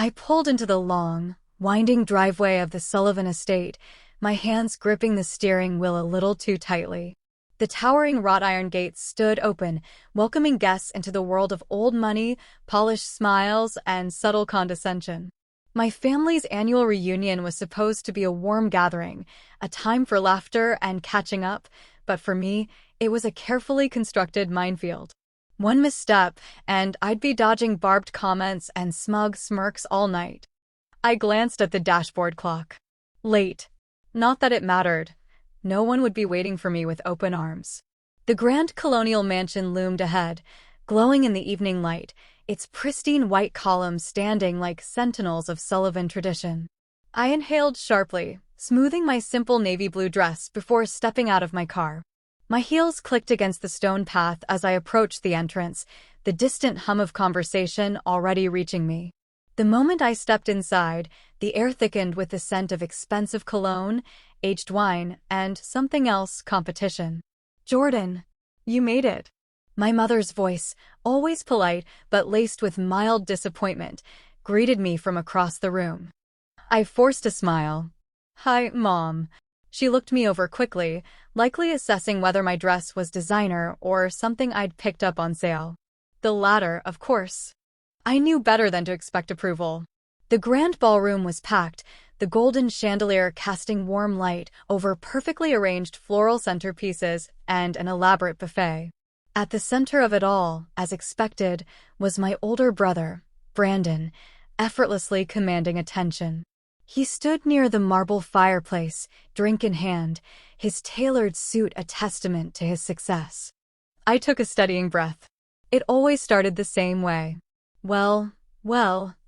I pulled into the long, winding driveway of the Sullivan estate, my hands gripping the steering wheel a little too tightly. The towering wrought iron gates stood open, welcoming guests into the world of old money, polished smiles, and subtle condescension. My family's annual reunion was supposed to be a warm gathering, a time for laughter and catching up, but for me, it was a carefully constructed minefield. One misstep, and I'd be dodging barbed comments and smug smirks all night. I glanced at the dashboard clock. Late. Not that it mattered. No one would be waiting for me with open arms. The grand colonial mansion loomed ahead, glowing in the evening light, its pristine white columns standing like sentinels of Sullivan tradition. I inhaled sharply, smoothing my simple navy blue dress before stepping out of my car. My heels clicked against the stone path as I approached the entrance, the distant hum of conversation already reaching me. The moment I stepped inside, the air thickened with the scent of expensive cologne, aged wine, and something else, competition. "Jordan, you made it." My mother's voice, always polite but laced with mild disappointment, greeted me from across the room. I forced a smile. "Hi, Mom." She looked me over quickly, likely assessing whether my dress was designer or something I'd picked up on sale. The latter, of course. I knew better than to expect approval. The grand ballroom was packed, the golden chandelier casting warm light over perfectly arranged floral centerpieces and an elaborate buffet. At the center of it all, as expected, was my older brother, Brandon, effortlessly commanding attention. He stood near the marble fireplace, drink in hand, his tailored suit a testament to his success. I took a steadying breath. It always started the same way. Well,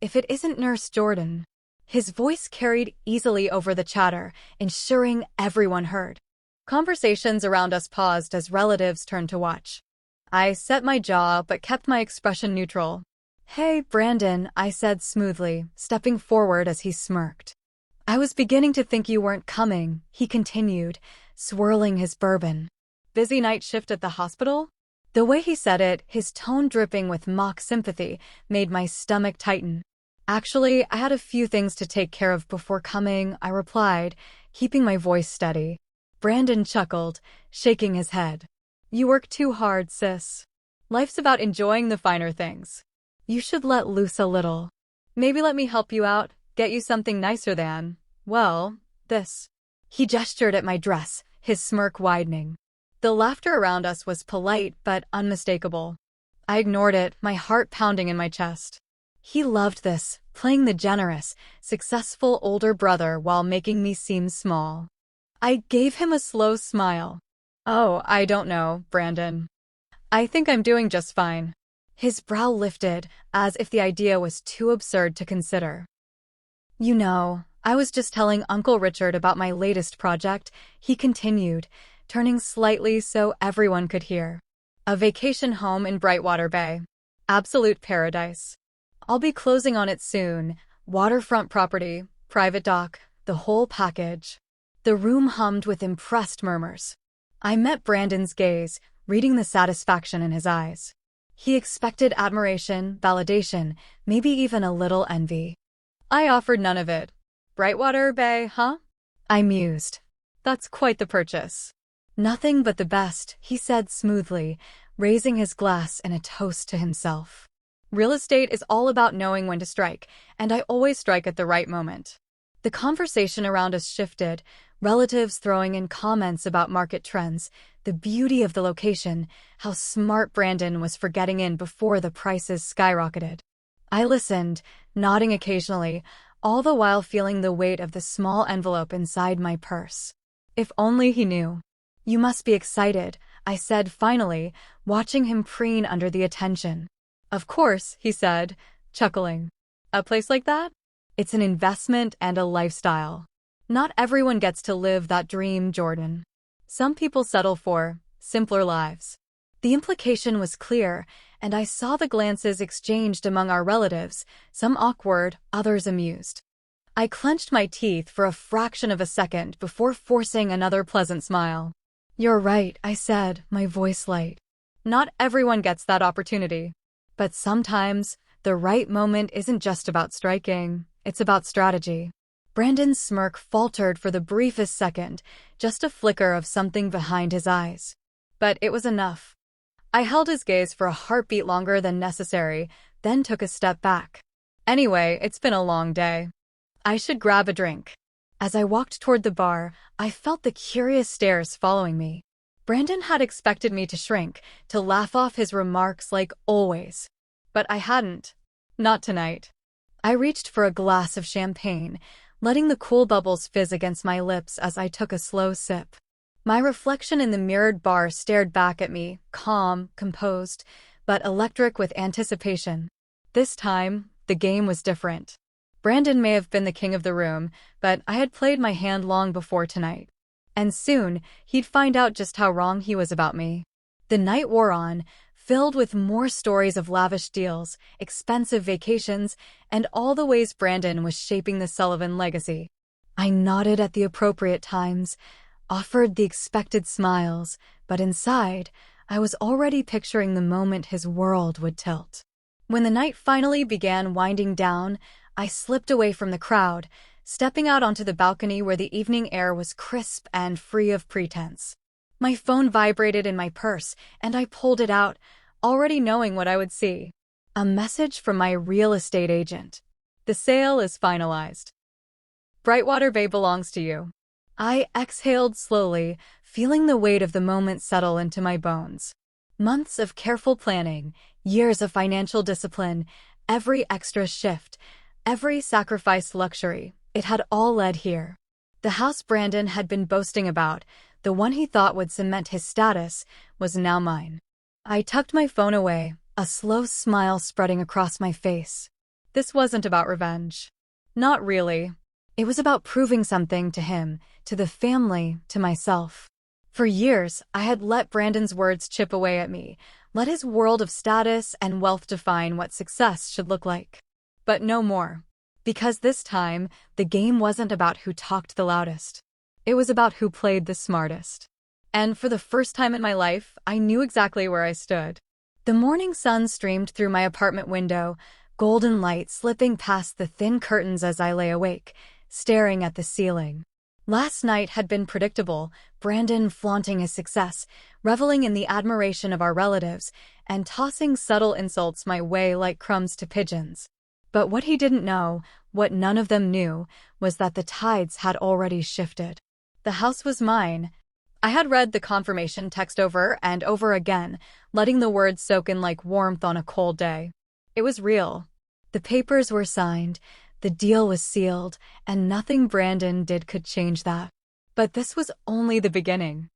if it isn't Nurse Jordan." His voice carried easily over the chatter, ensuring everyone heard. Conversations around us paused as relatives turned to watch. I set my jaw but kept my expression neutral. "Hey, Brandon," I said smoothly, stepping forward as he smirked. "I was beginning to think you weren't coming," he continued, swirling his bourbon. "Busy night shift at the hospital?" The way he said it, his tone dripping with mock sympathy, made my stomach tighten. "Actually, I had a few things to take care of before coming," I replied, keeping my voice steady. Brandon chuckled, shaking his head. "You work too hard, sis. Life's about enjoying the finer things. You should let loose a little. Maybe let me help you out, get you something nicer than, well, this." He gestured at my dress, his smirk widening. The laughter around us was polite but unmistakable. I ignored it, my heart pounding in my chest. He loved this, playing the generous, successful older brother while making me seem small. I gave him a slow smile. "Oh, I don't know, Brandon. I think I'm doing just fine." His brow lifted, as if the idea was too absurd to consider. "You know, I was just telling Uncle Richard about my latest project," he continued, turning slightly so everyone could hear. "A vacation home in Brightwater Bay. Absolute paradise. I'll be closing on it soon. Waterfront property, private dock, the whole package." The room hummed with impressed murmurs. I met Brandon's gaze, reading the satisfaction in his eyes. He expected admiration, validation, maybe even a little envy. I offered none of it. "Brightwater Bay, huh?" I mused. "That's quite the purchase." "Nothing but the best," he said smoothly, raising his glass in a toast to himself. Real estate is all about knowing when to strike, and I always strike at the right moment. The conversation around us shifted, relatives throwing in comments about market trends, the beauty of the location, how smart Brandon was for getting in before the prices skyrocketed. I listened, nodding occasionally, all the while feeling the weight of the small envelope inside my purse. If only he knew. "You must be excited," I said finally, watching him preen under the attention. "Of course," he said, chuckling. "A place like that? It's an investment and a lifestyle. Not everyone gets to live that dream, Jordan. Some people settle for simpler lives." The implication was clear, and I saw the glances exchanged among our relatives, some awkward, others amused. I clenched my teeth for a fraction of a second before forcing another pleasant smile. "You're right," I said, my voice light. "Not everyone gets that opportunity. But sometimes, The right moment isn't just about striking, it's about strategy. Brandon's smirk faltered for the briefest second, just a flicker of something behind his eyes. But it was enough. I held his gaze for a heartbeat longer than necessary, then took a step back. Anyway, it's been a long day. I should grab a drink. As I walked toward the bar, I felt the curious stares following me. Brandon had expected me to shrink, to laugh off his remarks like always. But I hadn't. Not tonight. I reached for a glass of champagne, letting the cool bubbles fizz against my lips as I took a slow sip. My reflection in the mirrored bar stared back at me, calm, composed, but electric with anticipation. This time, the game was different. Brandon may have been the king of the room, but I had played my hand long before tonight. And soon, he'd find out just how wrong he was about me. The night wore on, filled with more stories of lavish deals, expensive vacations, and all the ways Brandon was shaping the Sullivan legacy. I nodded at the appropriate times, offered the expected smiles, but inside, I was already picturing the moment his world would tilt. When the night finally began winding down, I slipped away from the crowd, stepping out onto the balcony where the evening air was crisp and free of pretense. My phone vibrated in my purse, and I pulled it out, already knowing what I would see. A message from my real estate agent. The sale is finalized. Brightwater Bay belongs to you. I exhaled slowly, feeling the weight of the moment settle into my bones. Months of careful planning, years of financial discipline, every extra shift, every sacrificed luxury, it had all led here. The house Brandon had been boasting about, the one he thought would cement his status, was now mine. I tucked my phone away, a slow smile spreading across my face. This wasn't about revenge. Not really. It was about proving something to him, to the family, to myself. For years, I had let Brandon's words chip away at me, let his world of status and wealth define what success should look like. But no more. Because this time, the game wasn't about who talked the loudest. It was about who played the smartest. And for the first time in my life, I knew exactly where I stood. The morning sun streamed through my apartment window, golden light slipping past the thin curtains as I lay awake, staring at the ceiling. Last night had been predictable, Brandon flaunting his success, reveling in the admiration of our relatives, and tossing subtle insults my way like crumbs to pigeons. But what he didn't know, what none of them knew, was that the tides had already shifted. The house was mine. I had read the confirmation text over and over again, letting the words soak in like warmth on a cold day. It was real. The papers were signed, the deal was sealed, and nothing Brandon did could change that. But this was only the beginning.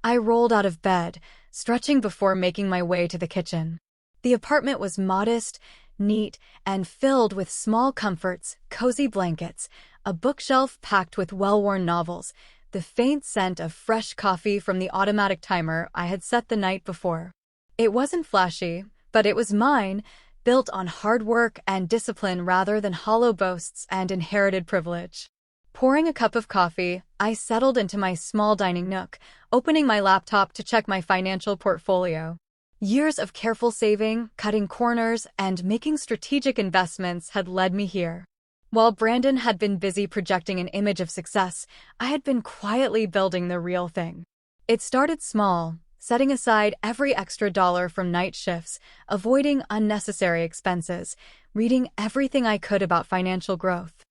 I rolled out of bed, stretching before making my way to the kitchen. The apartment was modest, neat, and filled with small comforts, cozy blankets, a bookshelf packed with well-worn novels, the faint scent of fresh coffee from the automatic timer I had set the night before. It wasn't flashy, but it was mine, built on hard work and discipline rather than hollow boasts and inherited privilege. Pouring a cup of coffee, I settled into my small dining nook, opening my laptop to check my financial portfolio. Years of careful saving, cutting corners, and making strategic investments had led me here. While Brandon had been busy projecting an image of success, I had been quietly building the real thing. It started small, setting aside every extra dollar from night shifts, avoiding unnecessary expenses, reading everything I could about financial growth.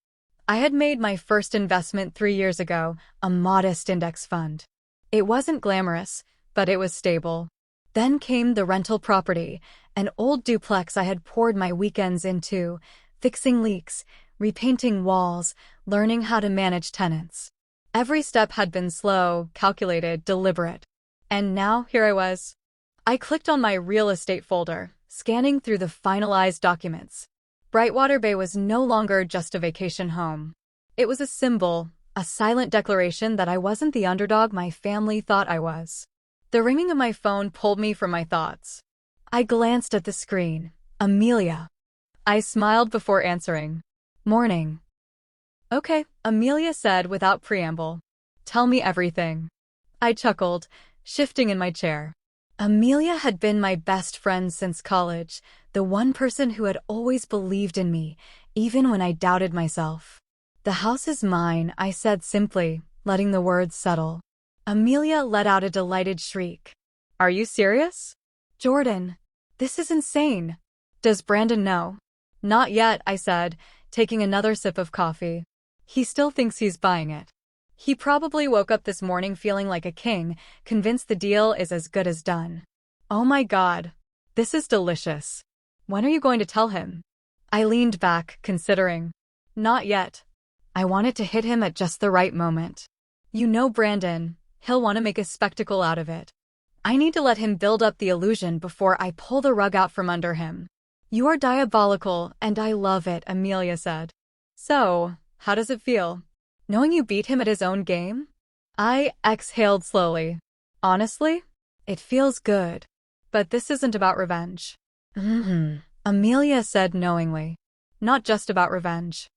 I had made my first investment 3 years ago, a modest index fund. It wasn't glamorous, but it was stable. Then came the rental property, an old duplex I had poured my weekends into, fixing leaks, repainting walls, learning how to manage tenants. Every step had been slow, calculated, deliberate. And now, here I was. I clicked on my real estate folder, scanning through the finalized documents. Brightwater Bay was no longer just a vacation home. It was a symbol, a silent declaration that I wasn't the underdog my family thought I was. The ringing of my phone pulled me from my thoughts. I glanced at the screen. Amelia. I smiled before answering. Morning. Okay, Amelia said without preamble. Tell me everything. I chuckled, shifting in my chair. Amelia had been my best friend since college, the one person who had always believed in me, even when I doubted myself. "The house is mine," I said simply, letting the words settle. Amelia let out a delighted shriek. "Are you serious?" "Jordan, this is insane. Does Brandon know?" "Not yet," I said, taking another sip of coffee. "He still thinks he's buying it. He probably woke up this morning feeling like a king, convinced the deal is as good as done." "Oh my God, this is delicious. When are you going to tell him?" I leaned back, considering. "Not yet. I wanted to hit him at just the right moment. You know Brandon, he'll want to make a spectacle out of it. I need to let him build up the illusion before I pull the rug out from under him." "You are diabolical, and I love it," Amelia said. "So, how does it feel, knowing you beat him at his own game?" I exhaled slowly. "Honestly, it feels good. But this isn't about revenge." Amelia said knowingly. "Not just about revenge."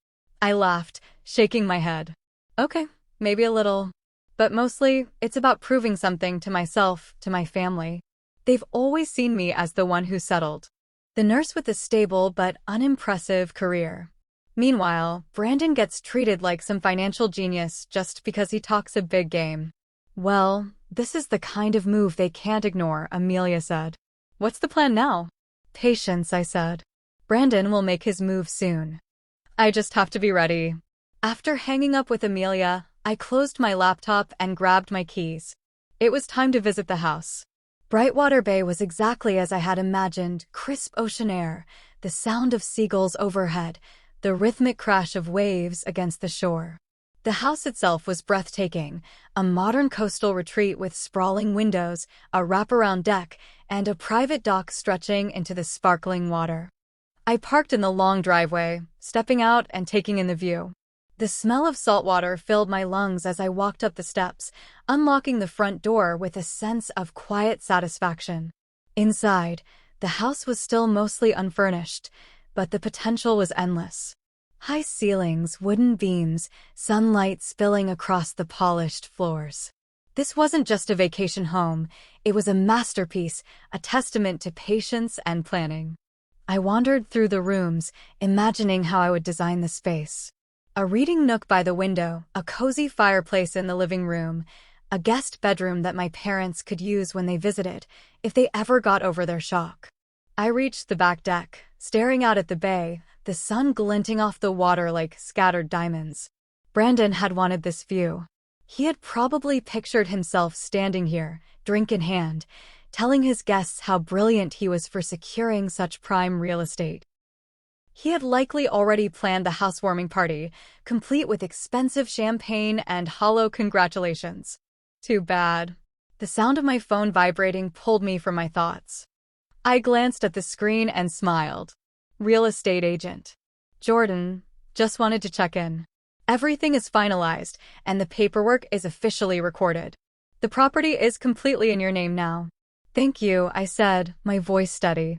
I laughed, shaking my head. "Okay, maybe a little. But mostly, it's about proving something to myself, to my family. They've always seen me as the one who settled. The nurse with a stable but unimpressive career. Meanwhile, Brandon gets treated like some financial genius just because he talks a big game." "Well, this is the kind of move they can't ignore," Amelia said. "What's the plan now?" "Patience," I said. "Brandon will make his move soon. I just have to be ready." After hanging up with Amelia, I closed my laptop and grabbed my keys. It was time to visit the house. Brightwater Bay was exactly as I had imagined: crisp ocean air, the sound of seagulls overhead, the rhythmic crash of waves against the shore. The house itself was breathtaking, a modern coastal retreat with sprawling windows, a wraparound deck, and a private dock stretching into the sparkling water. I parked in the long driveway, stepping out and taking in the view. The smell of salt water filled my lungs as I walked up the steps, unlocking the front door with a sense of quiet satisfaction. Inside, the house was still mostly unfurnished, but the potential was endless. High ceilings, wooden beams, sunlight spilling across the polished floors. This wasn't just a vacation home, it was a masterpiece, a testament to patience and planning. I wandered through the rooms, imagining how I would design the space. A reading nook by the window, a cozy fireplace in the living room, a guest bedroom that my parents could use when they visited, if they ever got over their shock. I reached the back deck, staring out at the bay, the sun glinting off the water like scattered diamonds. Brandon had wanted this view. He had probably pictured himself standing here, drink in hand, telling his guests how brilliant he was for securing such prime real estate. He had likely already planned the housewarming party, complete with expensive champagne and hollow congratulations. Too bad. The sound of my phone vibrating pulled me from my thoughts. I glanced at the screen and smiled. Real estate agent. "Jordan, just wanted to check in. Everything is finalized, and the paperwork is officially recorded. The property is completely in your name now." "Thank you," I said, my voice steady.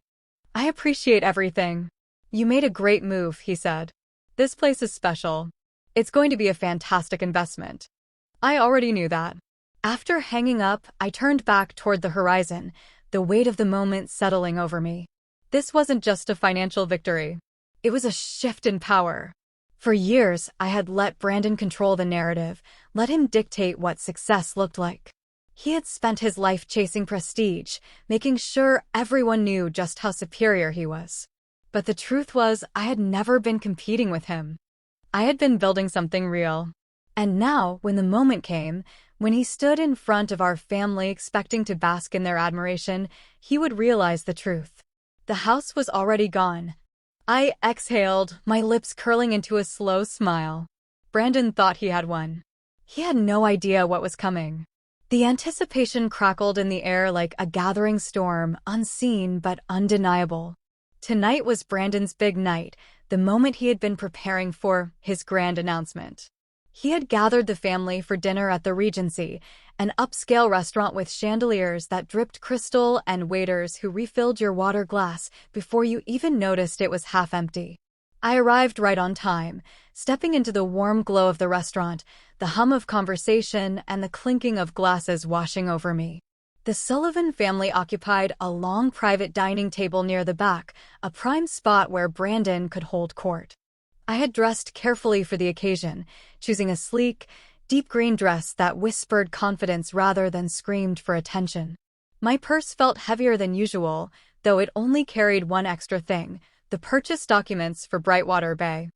"I appreciate everything." "You made a great move," he said. "This place is special. It's going to be a fantastic investment." I already knew that. After hanging up, I turned back toward the horizon, the weight of the moment settling over me. This wasn't just a financial victory. It was a shift in power. For years, I had let Brandon control the narrative, let him dictate what success looked like. He had spent his life chasing prestige, making sure everyone knew just how superior he was. But the truth was, I had never been competing with him. I had been building something real. And now, when the moment came, when he stood in front of our family expecting to bask in their admiration, he would realize the truth. The house was already gone. I exhaled, my lips curling into a slow smile. Brandon thought he had won. He had no idea what was coming. The anticipation crackled in the air like a gathering storm, unseen but undeniable. Tonight was Brandon's big night, the moment he had been preparing for, his grand announcement. He had gathered the family for dinner at the Regency, an upscale restaurant with chandeliers that dripped crystal and waiters who refilled your water glass before you even noticed it was half empty. I arrived right on time, stepping into the warm glow of the restaurant, the hum of conversation and the clinking of glasses washing over me. The Sullivan family occupied a long private dining table near the back, a prime spot where Brandon could hold court. I had dressed carefully for the occasion, choosing a sleek, deep green dress that whispered confidence rather than screamed for attention. My purse felt heavier than usual, though it only carried one extra thing: the purchase documents for Brightwater Bay.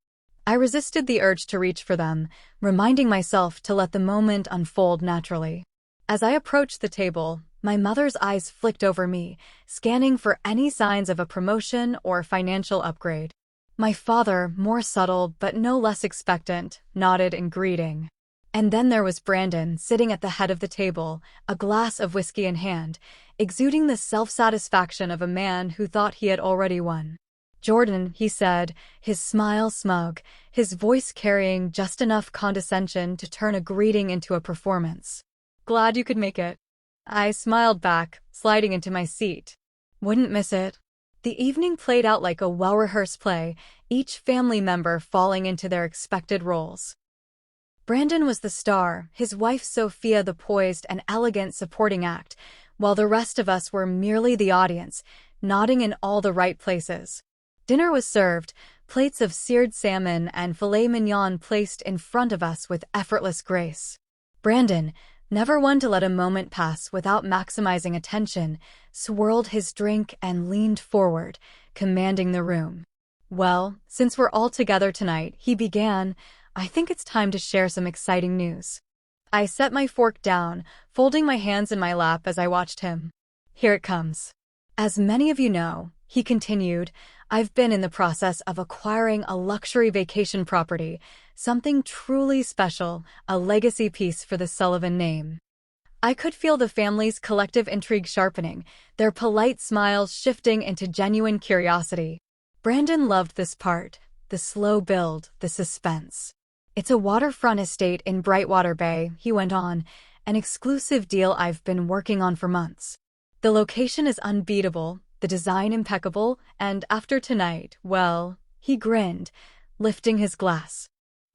I resisted the urge to reach for them, reminding myself to let the moment unfold naturally. As I approached the table, my mother's eyes flicked over me, scanning for any signs of a promotion or financial upgrade. My father, more subtle but no less expectant, nodded in greeting. And then there was Brandon, sitting at the head of the table, a glass of whiskey in hand, exuding the self-satisfaction of a man who thought he had already won. "Jordan," he said, his smile smug, his voice carrying just enough condescension to turn a greeting into a performance. "Glad you could make it." I smiled back, sliding into my seat. Wouldn't miss it. The evening played out like a well-rehearsed play, each family member falling into their expected roles. Brandon was the star, his wife Sophia the poised and elegant supporting act, while the rest of us were merely the audience, nodding in all the right places. Dinner was served, plates of seared salmon and filet mignon placed in front of us with effortless grace. Brandon, never one to let a moment pass without maximizing attention, swirled his drink and leaned forward, commanding the room. "Well, since we're all together tonight," he began, "I think it's time to share some exciting news." I set my fork down, folding my hands in my lap as I watched him. "Here it comes. As many of you know," he continued, "I've been in the process of acquiring a luxury vacation property, something truly special, a legacy piece for the Sullivan name." I could feel the family's collective intrigue sharpening, their polite smiles shifting into genuine curiosity. Brandon loved this part, the slow build, the suspense. "It's a waterfront estate in Brightwater Bay," he went on, "an exclusive deal I've been working on for months. The location is unbeatable, the design impeccable, and after tonight, well," he grinned, lifting his glass,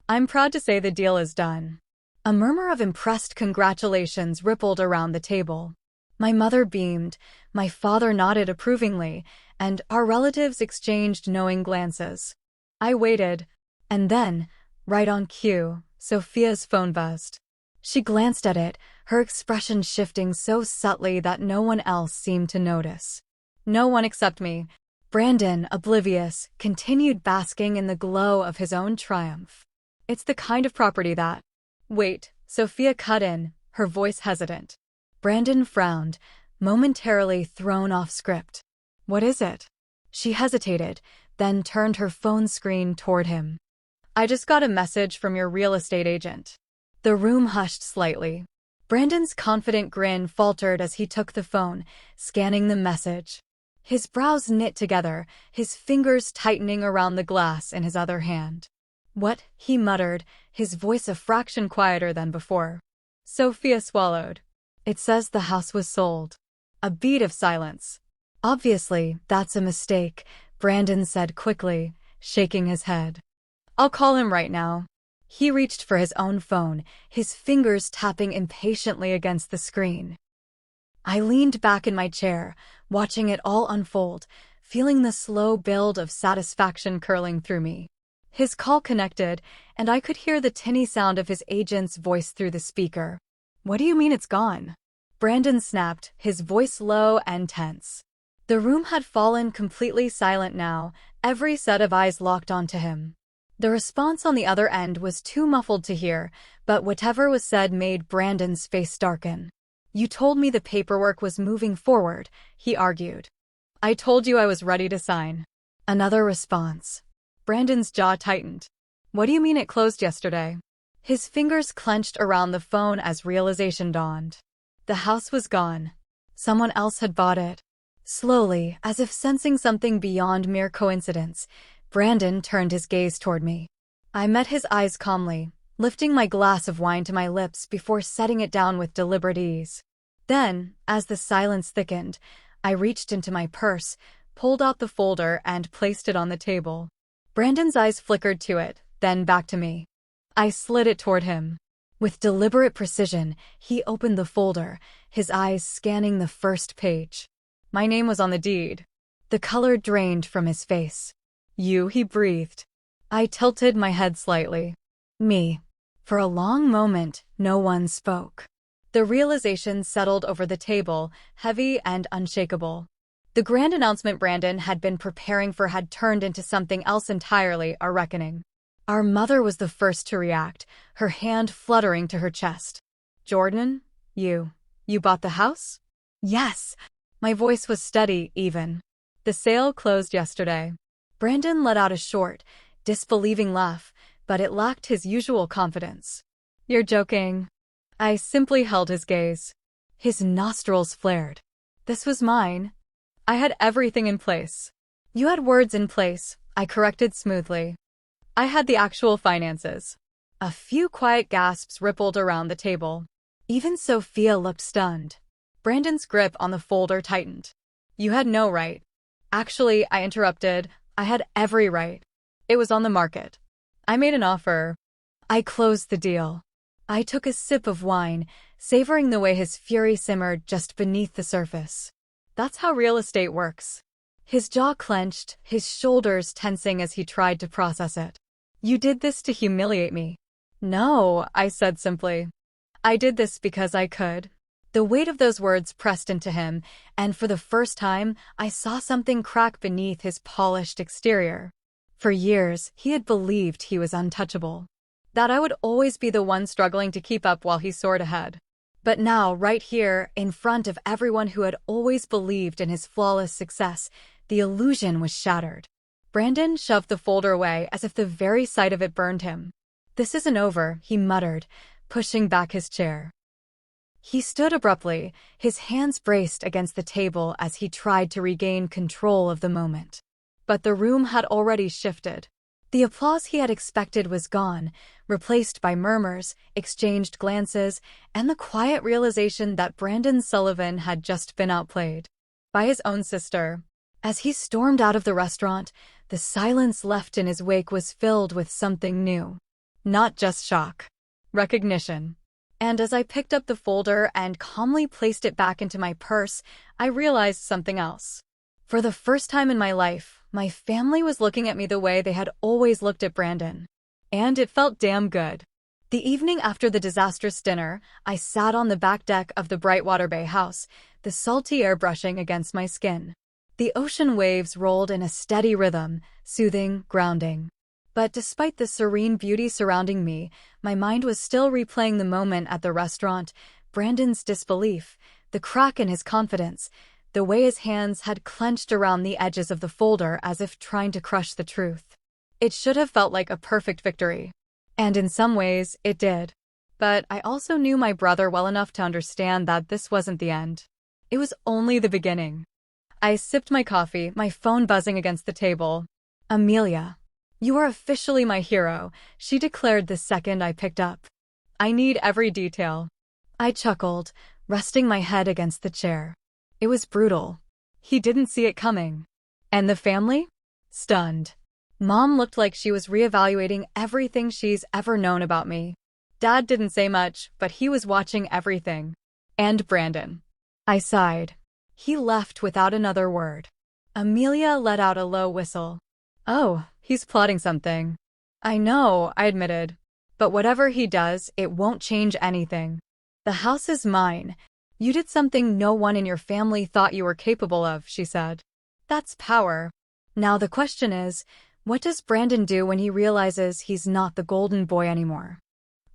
"I'm proud to say the deal is done." A murmur of impressed congratulations rippled around the table. My mother beamed, my father nodded approvingly, and our relatives exchanged knowing glances. I waited, and then, right on cue, Sophia's phone buzzed. She glanced at it, her expression shifting so subtly that no one else seemed to notice. No one except me. Brandon, oblivious, continued basking in the glow of his own triumph. "It's the kind of property that—" "Wait," Sophia cut in, her voice hesitant. Brandon frowned, momentarily thrown off script. "What is it?" She hesitated, then turned her phone screen toward him. "I just got a message from your real estate agent." The room hushed slightly. Brandon's confident grin faltered as he took the phone, scanning the message. His brows knit together, his fingers tightening around the glass in his other hand. "What?" he muttered, his voice a fraction quieter than before. Sophia swallowed. "It says the house was sold." A beat of silence. "Obviously, that's a mistake," Brandon said quickly, shaking his head. "I'll call him right now." He reached for his own phone, his fingers tapping impatiently against the screen. I leaned back in my chair, watching it all unfold, feeling the slow build of satisfaction curling through me. His call connected, and I could hear the tinny sound of his agent's voice through the speaker. "What do you mean it's gone?" Brandon snapped, his voice low and tense. The room had fallen completely silent now, every set of eyes locked onto him. The response on the other end was too muffled to hear, but whatever was said made Brandon's face darken. "You told me the paperwork was moving forward," he argued. "I told you I was ready to sign." Another response. Brandon's jaw tightened. "What do you mean it closed yesterday?" His fingers clenched around the phone as realization dawned. The house was gone. Someone else had bought it. Slowly, as if sensing something beyond mere coincidence, Brandon turned his gaze toward me. I met his eyes calmly, lifting my glass of wine to my lips before setting it down with deliberate ease. Then, as the silence thickened, I reached into my purse, pulled out the folder and placed it on the table. Brandon's eyes flickered to it, then back to me. I slid it toward him. With deliberate precision, he opened the folder, his eyes scanning the first page. My name was on the deed. The color drained from his face. You, he breathed. I tilted my head slightly. Me. For a long moment, no one spoke. The realization settled over the table, heavy and unshakable. The grand announcement Brandon had been preparing for had turned into something else entirely, a reckoning. Our mother was the first to react, her hand fluttering to her chest. Jordan, you bought the house? Yes. My voice was steady, even. The sale closed yesterday. Brandon let out a short, disbelieving laugh, but it lacked his usual confidence. You're joking. I simply held his gaze. His nostrils flared. This was mine. I had everything in place. You had words in place, I corrected smoothly. I had the actual finances. A few quiet gasps rippled around the table. Even Sophia looked stunned. Brandon's grip on the folder tightened. You had no right. Actually, I interrupted, I had every right. It was on the market. I made an offer. I closed the deal. I took a sip of wine, savoring the way his fury simmered just beneath the surface. That's how real estate works. His jaw clenched, his shoulders tensing as he tried to process it. You did this to humiliate me. No, I said simply. I did this because I could. The weight of those words pressed into him, and for the first time, I saw something crack beneath his polished exterior. For years, he had believed he was untouchable. That I would always be the one struggling to keep up while he soared ahead. But now, right here, in front of everyone who had always believed in his flawless success, the illusion was shattered. Brandon shoved the folder away as if the very sight of it burned him. This isn't over, he muttered, pushing back his chair. He stood abruptly, his hands braced against the table as he tried to regain control of the moment. But the room had already shifted. The applause he had expected was gone, replaced by murmurs, exchanged glances, and the quiet realization that Brandon Sullivan had just been outplayed by his own sister. As he stormed out of the restaurant, the silence left in his wake was filled with something new. Not just shock. Recognition. And as I picked up the folder and calmly placed it back into my purse, I realized something else. For the first time in my life, my family was looking at me the way they had always looked at Brandon. And it felt damn good. The evening after the disastrous dinner, I sat on the back deck of the Brightwater Bay house, the salty air brushing against my skin. The ocean waves rolled in a steady rhythm, soothing, grounding. But despite the serene beauty surrounding me, my mind was still replaying the moment at the restaurant, Brandon's disbelief, the crack in his confidence, the way his hands had clenched around the edges of the folder as if trying to crush the truth. It should have felt like a perfect victory. And in some ways, it did. But I also knew my brother well enough to understand that this wasn't the end. It was only the beginning. I sipped my coffee, my phone buzzing against the table. Amelia. You are officially my hero, she declared the second I picked up. I need every detail. I chuckled, resting my head against the chair. It was brutal. He didn't see it coming. And the family? Stunned. Mom looked like she was reevaluating everything she's ever known about me. Dad didn't say much, but he was watching everything. And Brandon. I sighed. He left without another word. Amelia let out a low whistle. Oh, he's plotting something. I know, I admitted. But whatever he does, it won't change anything. The house is mine. You did something no one in your family thought you were capable of, she said. That's power. Now the question is, what does Brandon do when he realizes he's not the golden boy anymore?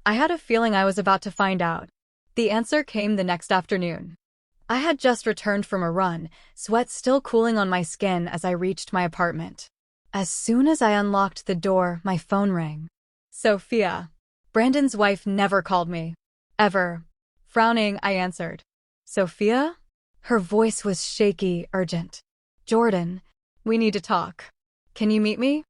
I had a feeling I was about to find out. The answer came the next afternoon. I had just returned from a run, sweat still cooling on my skin as I reached my apartment. As soon as I unlocked the door, my phone rang. Sophia. Brandon's wife never called me. Ever. Frowning, I answered. Sophia? Her voice was shaky, urgent. Jordan, we need to talk. Can you meet me?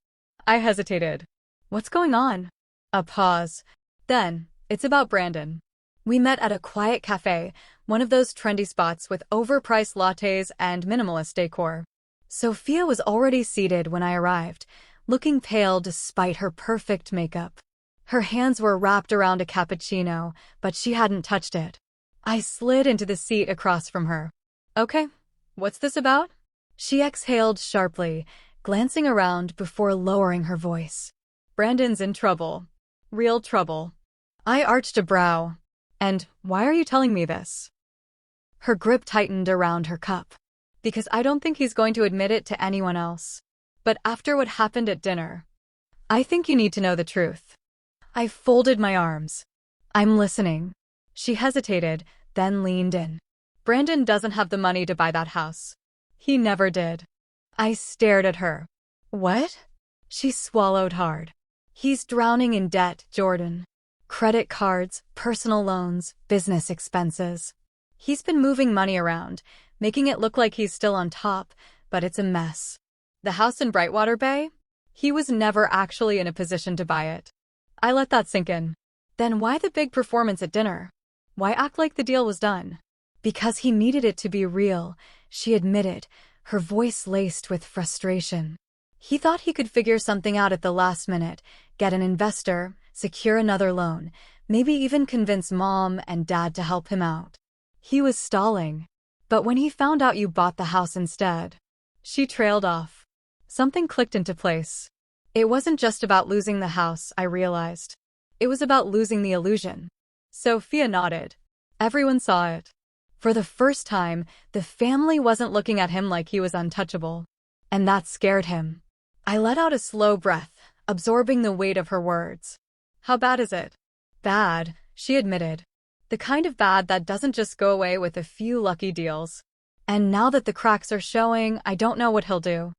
I hesitated. What's going on? A pause. Then, it's about Brandon. We met at a quiet cafe, one of those trendy spots with overpriced lattes and minimalist decor. Sophia was already seated when I arrived, looking pale despite her perfect makeup. Her hands were wrapped around a cappuccino, but she hadn't touched it. I slid into the seat across from her. Okay, what's this about? She exhaled sharply, glancing around before lowering her voice. Brandon's in trouble. Real trouble. I arched a brow. And why are you telling me this? Her grip tightened around her cup. Because I don't think he's going to admit it to anyone else. But after what happened at dinner, I think you need to know the truth. I folded my arms. I'm listening. She hesitated, then leaned in. Brandon doesn't have the money to buy that house. He never did. I stared at her. What? She swallowed hard. He's drowning in debt, Jordan. Credit cards, personal loans, business expenses. He's been moving money around, making it look like he's still on top, but it's a mess. The house in Brightwater Bay? He was never actually in a position to buy it. I let that sink in. Then why the big performance at dinner? Why act like the deal was done? Because he needed it to be real, she admitted, her voice laced with frustration. He thought he could figure something out at the last minute, get an investor, secure another loan, maybe even convince Mom and Dad to help him out. He was stalling. But when he found out you bought the house instead, she trailed off. Something clicked into place. It wasn't just about losing the house, I realized. It was about losing the illusion. Sophia nodded. Everyone saw it. For the first time, the family wasn't looking at him like he was untouchable. And that scared him. I let out a slow breath, absorbing the weight of her words. How bad is it? Bad, she admitted. The kind of bad that doesn't just go away with a few lucky deals. And now that the cracks are showing, I don't know what he'll do.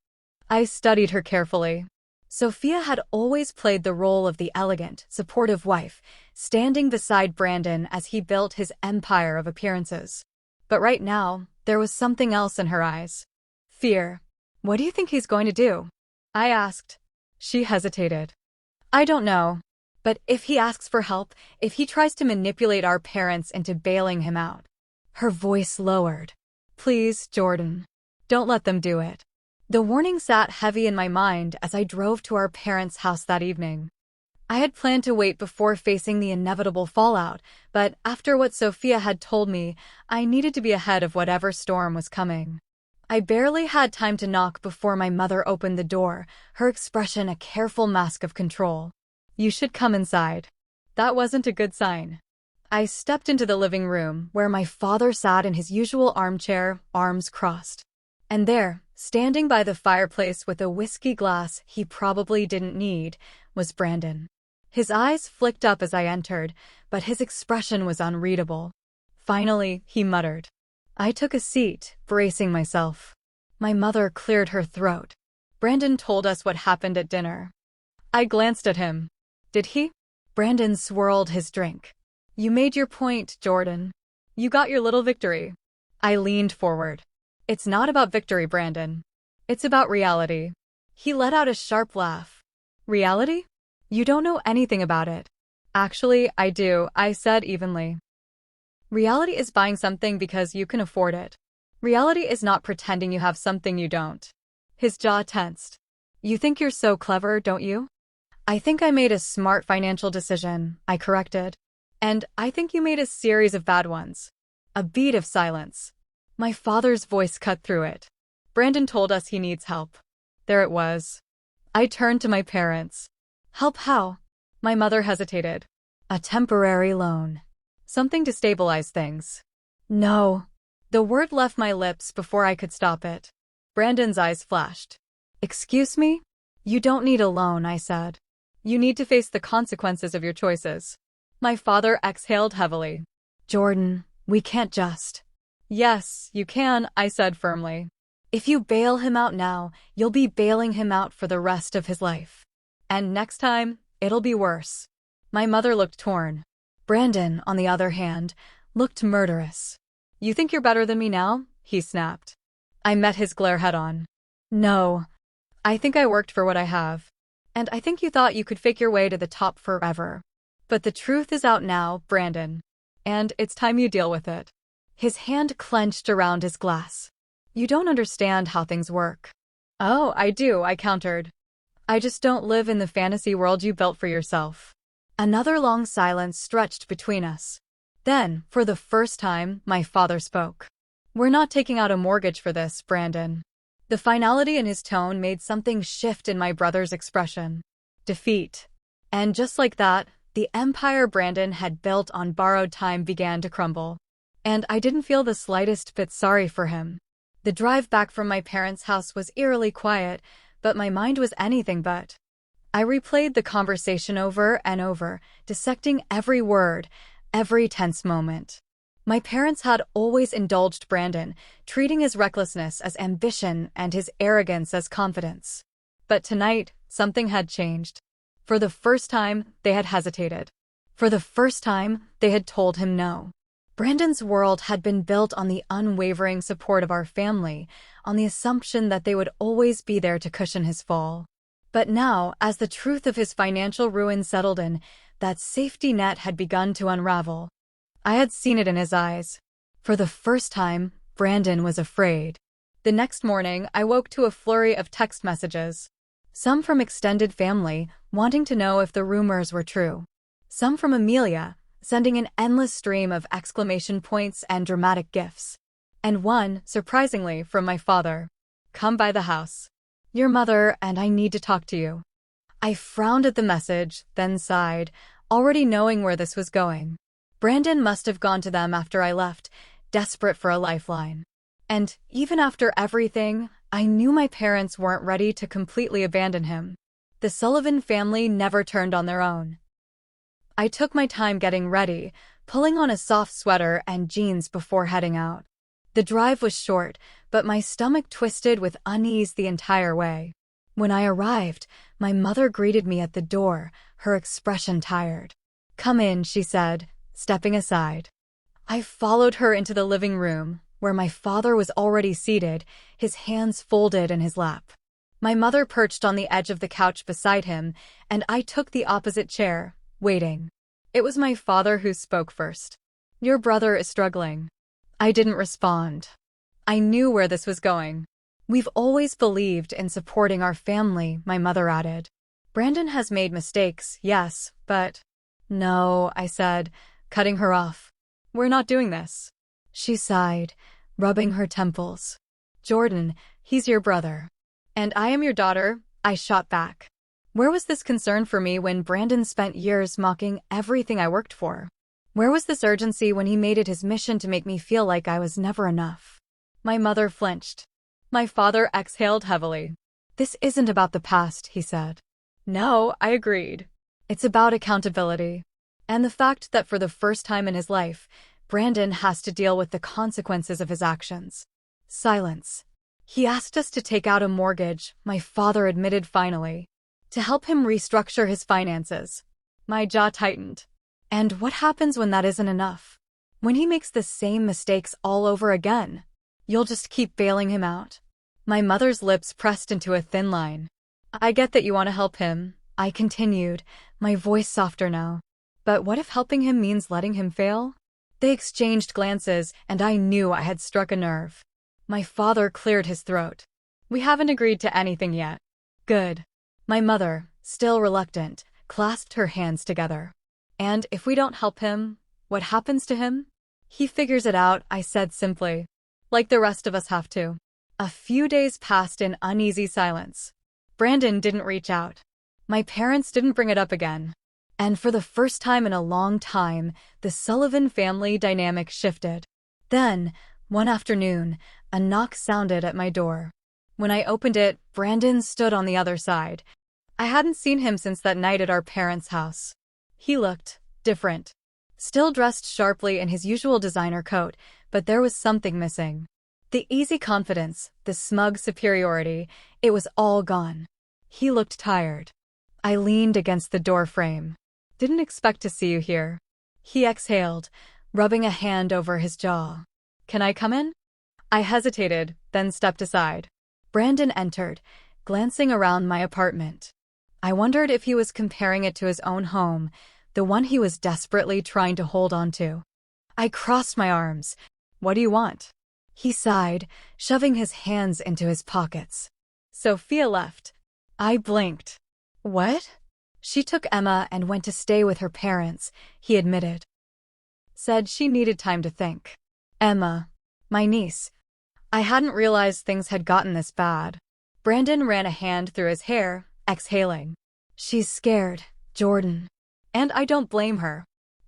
I studied her carefully. Sophia had always played the role of the elegant, supportive wife, standing beside Brandon as he built his empire of appearances. But right now, there was something else in her eyes. Fear. What do you think he's going to do? I asked. She hesitated. I don't know. But if he asks for help, if he tries to manipulate our parents into bailing him out. Her voice lowered. Please, Jordan. Don't let them do it. The warning sat heavy in my mind as I drove to our parents' house that evening. I had planned to wait before facing the inevitable fallout, but after what Sophia had told me, I needed to be ahead of whatever storm was coming. I barely had time to knock before my mother opened the door, her expression a careful mask of control. You should come inside. That wasn't a good sign. I stepped into the living room, where my father sat in his usual armchair, arms crossed. And there, standing by the fireplace with a whiskey glass he probably didn't need, was Brandon. His eyes flicked up as I entered, but his expression was unreadable. Finally, he muttered. I took a seat, bracing myself. My mother cleared her throat. Brandon told us what happened at dinner. I glanced at him. Did he? Brandon swirled his drink. You made your point, Jordan. You got your little victory. I leaned forward. It's not about victory, Brandon. It's about reality. He let out a sharp laugh. Reality? You don't know anything about it. Actually, I do, I said evenly. Reality is buying something because you can afford it. Reality is not pretending you have something you don't. His jaw tensed. You think you're so clever, don't you? I think I made a smart financial decision, I corrected. And I think you made a series of bad ones. A beat of silence. My father's voice cut through it. Brandon told us he needs help. There it was. I turned to my parents. Help how? My mother hesitated. A temporary loan. Something to stabilize things. No. The word left my lips before I could stop it. Brandon's eyes flashed. Excuse me? You don't need a loan, I said. You need to face the consequences of your choices. My father exhaled heavily. Jordan, we can't just. Yes, you can, I said firmly. If you bail him out now, you'll be bailing him out for the rest of his life. And next time, it'll be worse. My mother looked torn. Brandon, on the other hand, looked murderous. You think you're better than me now? He snapped. I met his glare head-on. No. I think I worked for what I have. And I think you thought you could fake your way to the top forever. But the truth is out now, Brandon. And it's time you deal with it. His hand clenched around his glass. You don't understand how things work. Oh, I do, I countered. I just don't live in the fantasy world you built for yourself. Another long silence stretched between us. Then, for the first time, my father spoke. "We're not taking out a mortgage for this, Brandon." The finality in his tone made something shift in my brother's expression. Defeat. And just like that, the empire Brandon had built on borrowed time began to crumble. And I didn't feel the slightest bit sorry for him. The drive back from my parents' house was eerily quiet, but my mind was anything but. I replayed the conversation over and over, dissecting every word, every tense moment. My parents had always indulged Brandon, treating his recklessness as ambition and his arrogance as confidence. But tonight, something had changed. For the first time, they had hesitated. For the first time, they had told him no. Brandon's world had been built on the unwavering support of our family, on the assumption that they would always be there to cushion his fall. But now, as the truth of his financial ruin settled in, that safety net had begun to unravel. I had seen it in his eyes. For the first time, Brandon was afraid. The next morning, I woke to a flurry of text messages. Some from extended family, wanting to know if the rumors were true. Some from Amelia, sending an endless stream of exclamation points and dramatic gifs. And one, surprisingly, from my father. "Come by the house. Your mother and I need to talk to you." I frowned at the message, then sighed, already knowing where this was going. Brandon must have gone to them after I left, desperate for a lifeline. And even after everything, I knew my parents weren't ready to completely abandon him. The Sullivan family never turned on their own. I took my time getting ready, pulling on a soft sweater and jeans before heading out. The drive was short, but my stomach twisted with unease the entire way. When I arrived, my mother greeted me at the door, her expression tired. "Come in," she said, stepping aside. I followed her into the living room, where my father was already seated, his hands folded in his lap. My mother perched on the edge of the couch beside him, and I took the opposite chair, waiting. It was my father who spoke first. "Your brother is struggling." I didn't respond. I knew where this was going. "We've always believed in supporting our family," my mother added. "Brandon has made mistakes, yes, but—" "No," I said, cutting her off. "We're not doing this." She sighed, rubbing her temples. "Jordan, he's your brother. And I am your daughter," I shot back. Where was this concern for me when Brandon spent years mocking everything I worked for? Where was this urgency when he made it his mission to make me feel like I was never enough? My mother flinched. My father exhaled heavily. "This isn't about the past," he said. "No," I agreed. "It's about accountability. And the fact that for the first time in his life, Brandon has to deal with the consequences of his actions." Silence. "He asked us to take out a mortgage," my father admitted finally, "to help him restructure his finances." My jaw tightened. And what happens when that isn't enough? When he makes the same mistakes all over again? You'll just keep bailing him out? My mother's lips pressed into a thin line. "I get that you want to help him," I continued, my voice softer now. "But what if helping him means letting him fail?" They exchanged glances, and I knew I had struck a nerve. My father cleared his throat. "We haven't agreed to anything yet." "Good." My mother, still reluctant, clasped her hands together. "And if we don't help him, what happens to him?" "He figures it out," I said simply. "Like the rest of us have to." A few days passed in uneasy silence. Brandon didn't reach out. My parents didn't bring it up again. And for the first time in a long time, the Sullivan family dynamic shifted. Then, one afternoon, a knock sounded at my door. When I opened it, Brandon stood on the other side. I hadn't seen him since that night at our parents' house. He looked different. Still dressed sharply in his usual designer coat, but there was something missing. The easy confidence, the smug superiority, it was all gone. He looked tired. I leaned against the door frame. "Didn't expect to see you here." He exhaled, rubbing a hand over his jaw. "Can I come in?" I hesitated, then stepped aside. Brandon entered, glancing around my apartment. I wondered if he was comparing it to his own home, the one he was desperately trying to hold on to. I crossed my arms. "What do you want?" He sighed, shoving his hands into his pockets. "Sophia left." I blinked. "What?" She took Emma and went to stay with her parents, he admitted. Said she needed time to think. Emma, my niece. I hadn't realized things had gotten this bad. Brandon ran a hand through his hair, exhaling. She's scared, Jordan. And I don't blame her.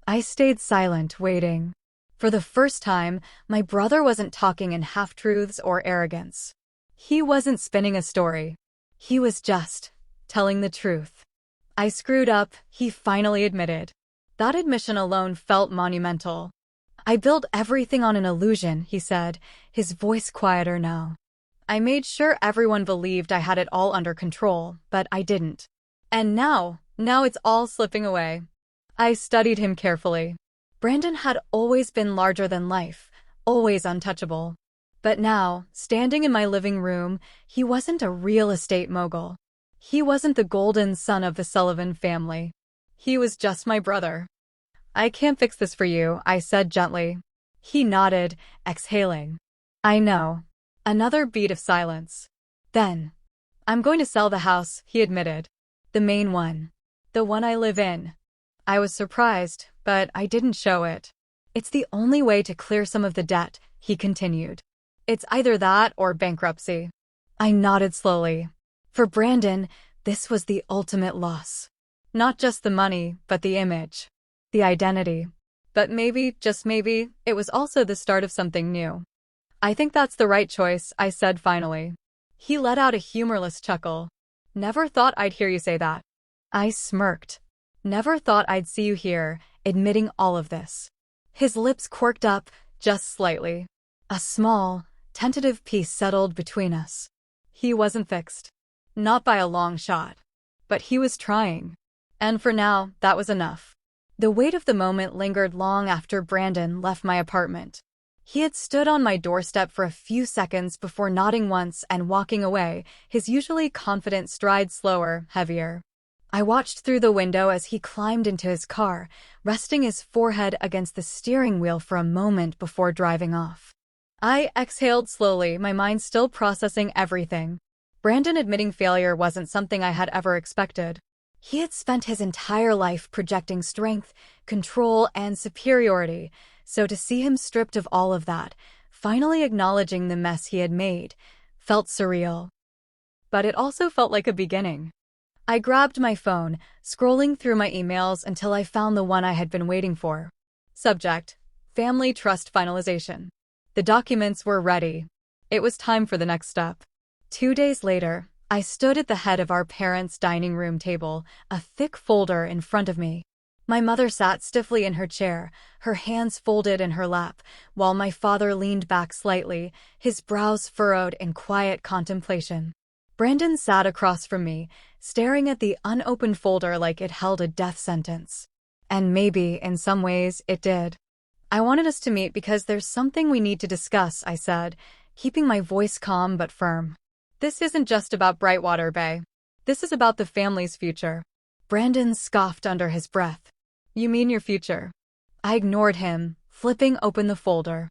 I stayed silent, waiting. For the first time, my brother wasn't talking in half-truths or arrogance. He wasn't spinning a story. He was just telling the truth. I screwed up, he finally admitted. That admission alone felt monumental. I built everything on an illusion, he said, his voice quieter now. I made sure everyone believed I had it all under control, but I didn't. And now it's all slipping away. I studied him carefully. Brandon had always been larger than life, always untouchable. But now, standing in my living room, he wasn't a real estate mogul. He wasn't the golden son of the Sullivan family. He was just my brother. I can't fix this for you, I said gently. He nodded, exhaling. I know. Another beat of silence. Then, I'm going to sell the house, he admitted. The main one. The one I live in. I was surprised, but I didn't show it. It's the only way to clear some of the debt, he continued. It's either that or bankruptcy. I nodded slowly. For Brandon, this was the ultimate loss. Not just the money, but the image. The identity. But maybe, just maybe, it was also the start of something new. I think that's the right choice, I said finally. He let out a humorless chuckle. Never thought I'd hear you say that. I smirked. Never thought I'd see you here, admitting all of this. His lips quirked up, just slightly. A small, tentative peace settled between us. He wasn't fixed. Not by a long shot. But he was trying. And for now, that was enough. The weight of the moment lingered long after Brandon left my apartment. He had stood on my doorstep for a few seconds before nodding once and walking away, his usually confident stride slower, heavier. I watched through the window as he climbed into his car, resting his forehead against the steering wheel for a moment before driving off. I exhaled slowly, my mind still processing everything. Brandon admitting failure wasn't something I had ever expected. He had spent his entire life projecting strength, control, and superiority, so to see him stripped of all of that, finally acknowledging the mess he had made, felt surreal. But it also felt like a beginning. I grabbed my phone, scrolling through my emails until I found the one I had been waiting for. Subject: Family Trust Finalization. The documents were ready. It was time for the next step. 2 days later, I stood at the head of our parents' dining room table, a thick folder in front of me. My mother sat stiffly in her chair, her hands folded in her lap, while my father leaned back slightly, his brows furrowed in quiet contemplation. Brandon sat across from me, staring at the unopened folder like it held a death sentence. And maybe, in some ways, it did. I wanted us to meet because there's something we need to discuss, I said, keeping my voice calm but firm. This isn't just about Brightwater Bay. This is about the family's future. Brandon scoffed under his breath. You mean your future? I ignored him, flipping open the folder.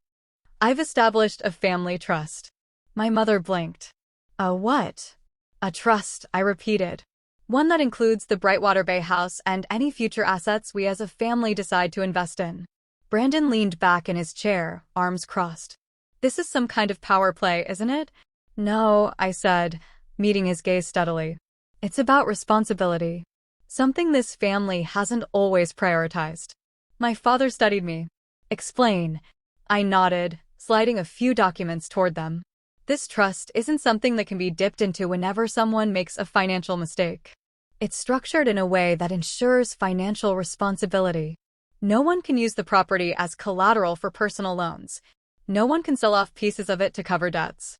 I've established a family trust. My mother blinked. A what? A trust, I repeated. One that includes the Brightwater Bay house and any future assets we as a family decide to invest in. Brandon leaned back in his chair, arms crossed. This is some kind of power play, isn't it? No, I said, meeting his gaze steadily. It's about responsibility. Something this family hasn't always prioritized. My father studied me. Explain. I nodded, sliding a few documents toward them. This trust isn't something that can be dipped into whenever someone makes a financial mistake. It's structured in a way that ensures financial responsibility. No one can use the property as collateral for personal loans. No one can sell off pieces of it to cover debts.